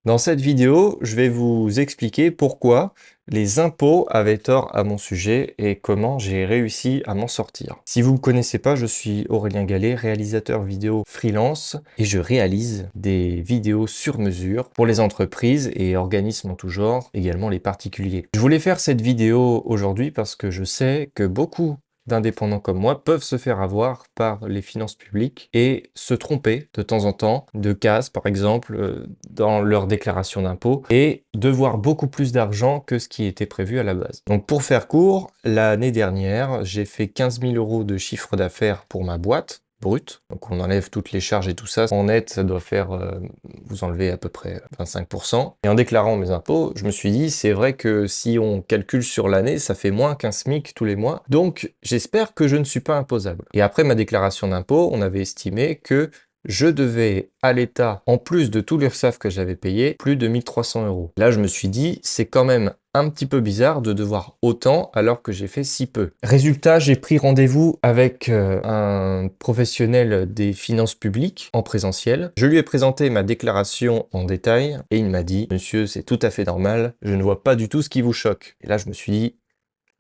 Dans cette vidéo, je vais vous expliquer pourquoi les impôts avaient tort à mon sujet et comment j'ai réussi à m'en sortir. Si vous ne me connaissez pas, je suis Aurélien Gallet, réalisateur vidéo freelance et je réalise des vidéos sur mesure pour les entreprises et organismes en tout genre, également les particuliers. Je voulais faire cette vidéo aujourd'hui parce que je sais que beaucoup d'indépendants comme moi peuvent se faire avoir par les finances publiques et se tromper de temps en temps de cases, par exemple, dans leur déclaration d'impôt et devoir beaucoup plus d'argent que ce qui était prévu à la base. Donc pour faire court, l'année dernière, j'ai fait 15 000 € de chiffre d'affaires pour ma boîte brut. Donc on enlève toutes les charges et tout ça. En net, ça doit faire, vous enlevez à peu près 25%. Et en déclarant mes impôts, je me suis dit, c'est vrai que si on calcule sur l'année, ça fait moins qu'un SMIC tous les mois. Donc j'espère que je ne suis pas imposable. Et après ma déclaration d'impôt, on avait estimé que je devais à l'État, en plus de tout l'URSSAF que j'avais payé, plus de 1 300 €. Là, je me suis dit, c'est quand même un petit peu bizarre de devoir autant alors que j'ai fait si peu. Résultat, j'ai pris rendez-vous avec un professionnel des finances publiques en présentiel. Je lui ai présenté ma déclaration en détail et il m'a dit, monsieur, c'est tout à fait normal, je ne vois pas du tout ce qui vous choque. Et là, je me suis dit,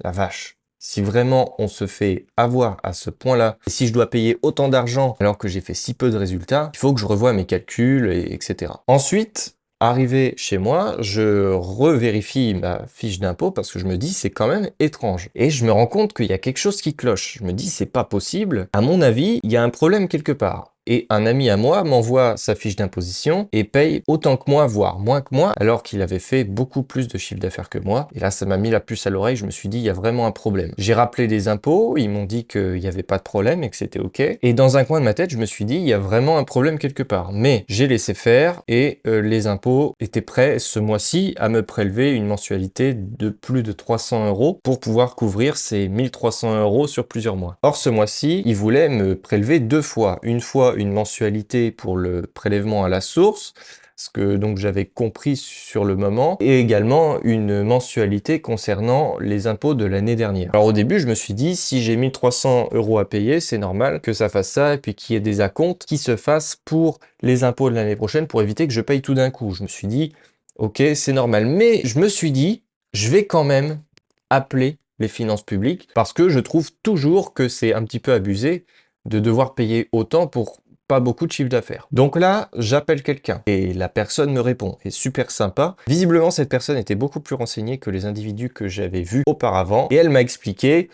la vache. Si vraiment on se fait avoir à ce point-là, et si je dois payer autant d'argent alors que j'ai fait si peu de résultats, il faut que je revoie mes calculs, etc. Ensuite, arrivé chez moi, je revérifie ma fiche d'impôt parce que je me dis c'est quand même étrange. Et je me rends compte qu'il y a quelque chose qui cloche. Je me dis c'est pas possible. À mon avis, il y a un problème quelque part. Et un ami à moi m'envoie sa fiche d'imposition et paye autant que moi, voire moins que moi, alors qu'il avait fait beaucoup plus de chiffre d'affaires que moi. Et là, ça m'a mis la puce à l'oreille, je me suis dit, il y a vraiment un problème. J'ai rappelé les impôts, ils m'ont dit qu'il n'y avait pas de problème et que c'était OK. Et dans un coin de ma tête, je me suis dit, il y a vraiment un problème quelque part. Mais j'ai laissé faire et les impôts étaient prêts ce mois-ci à me prélever une mensualité de plus de 300 € pour pouvoir couvrir ces 1 300 € sur plusieurs mois. Or, ce mois-ci, ils voulaient me prélever deux fois. Une fois une mensualité pour le prélèvement à la source, ce que donc j'avais compris sur le moment, et également une mensualité concernant les impôts de l'année dernière. Alors au début, je me suis dit, si j'ai 1 300 € à payer, c'est normal que ça fasse ça, et puis qu'il y ait des acomptes qui se fassent pour les impôts de l'année prochaine pour éviter que je paye tout d'un coup. Je me suis dit, ok, c'est normal. Mais je me suis dit, je vais quand même appeler les finances publiques parce que je trouve toujours que c'est un petit peu abusé de devoir payer autant pour pas beaucoup de chiffre d'affaires. Donc là, j'appelle quelqu'un et la personne me répond. Et super sympa. Visiblement, cette personne était beaucoup plus renseignée que les individus que j'avais vus auparavant. Et elle m'a expliqué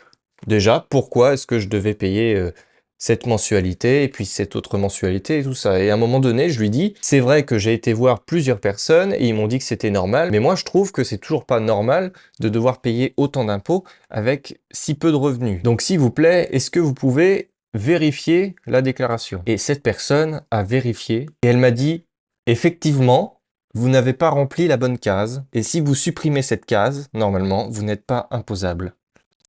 déjà pourquoi est-ce que je devais payer cette mensualité et puis cette autre mensualité et tout ça. Et à un moment donné, je lui dis, c'est vrai que j'ai été voir plusieurs personnes et ils m'ont dit que c'était normal, mais moi je trouve que c'est toujours pas normal de devoir payer autant d'impôts avec si peu de revenus. Donc s'il vous plaît, est-ce que vous pouvez vérifier la déclaration? Et cette personne a vérifié et elle m'a dit, effectivement, vous n'avez pas rempli la bonne case et si vous supprimez cette case, normalement, vous n'êtes pas imposable.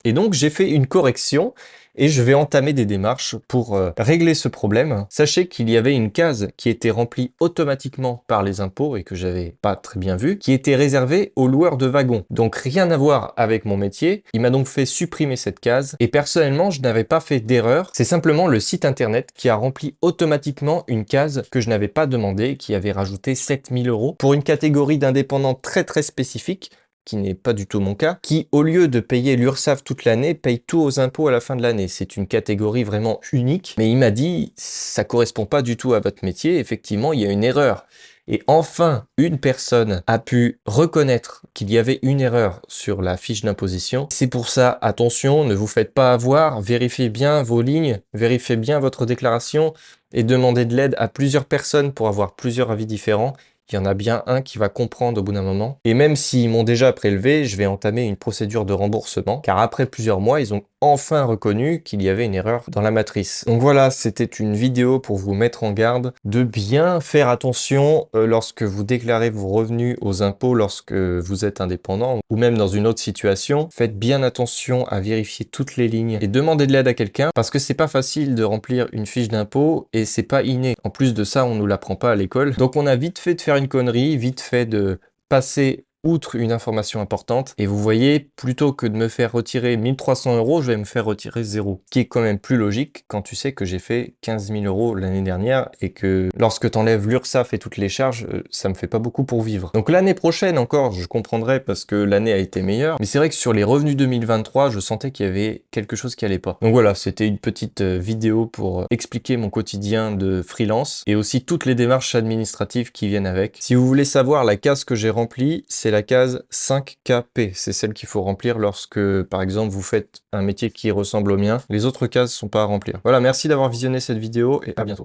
Et donc j'ai fait une correction et je vais entamer des démarches pour régler ce problème. Sachez qu'il y avait une case qui était remplie automatiquement par les impôts et que j'avais pas très bien vu, qui était réservée aux loueurs de wagons. Donc rien à voir avec mon métier. Il m'a donc fait supprimer cette case et personnellement je n'avais pas fait d'erreur. C'est simplement le site internet qui a rempli automatiquement une case que je n'avais pas demandé, qui avait rajouté 7 000 € pour une catégorie d'indépendants très spécifique, qui n'est pas du tout mon cas, qui, au lieu de payer l'URSSAF toute l'année, paye tous aux impôts à la fin de l'année. C'est une catégorie vraiment unique, mais il m'a dit, ça correspond pas du tout à votre métier, effectivement, il y a une erreur. Et enfin, une personne a pu reconnaître qu'il y avait une erreur sur la fiche d'imposition. C'est pour ça, attention, ne vous faites pas avoir, vérifiez bien vos lignes, vérifiez bien votre déclaration et demandez de l'aide à plusieurs personnes pour avoir plusieurs avis différents. Il y en a bien un qui va comprendre au bout d'un moment. Et même s'ils m'ont déjà prélevé, je vais entamer une procédure de remboursement, car après plusieurs mois, ils ont enfin reconnu qu'il y avait une erreur dans la matrice. Donc voilà, c'était une vidéo pour vous mettre en garde de bien faire attention lorsque vous déclarez vos revenus aux impôts, lorsque vous êtes indépendant, ou même dans une autre situation. Faites bien attention à vérifier toutes les lignes et demandez de l'aide à quelqu'un, parce que c'est pas facile de remplir une fiche d'impôt et c'est pas inné. En plus de ça, on nous l'apprend pas à l'école. Donc on a vite fait de faire une connerie, vite fait de passer outre une information importante. Et vous voyez, plutôt que de me faire retirer 1300 €, je vais me faire retirer 0. Ce qui est quand même plus logique quand tu sais que j'ai fait 15 000 € l'année dernière et que lorsque tu enlèves l'URSSAF et toutes les charges, ça me fait pas beaucoup pour vivre. Donc l'année prochaine encore, je comprendrai parce que l'année a été meilleure. Mais c'est vrai que sur les revenus 2023, je sentais qu'il y avait quelque chose qui allait pas. Donc voilà, c'était une petite vidéo pour expliquer mon quotidien de freelance et aussi toutes les démarches administratives qui viennent avec. Si vous voulez savoir la case que j'ai remplie, c'est la case 5KP. C'est celle qu'il faut remplir lorsque, par exemple, vous faites un métier qui ressemble au mien. Les autres cases sont pas à remplir. Voilà, merci d'avoir visionné cette vidéo et à bientôt.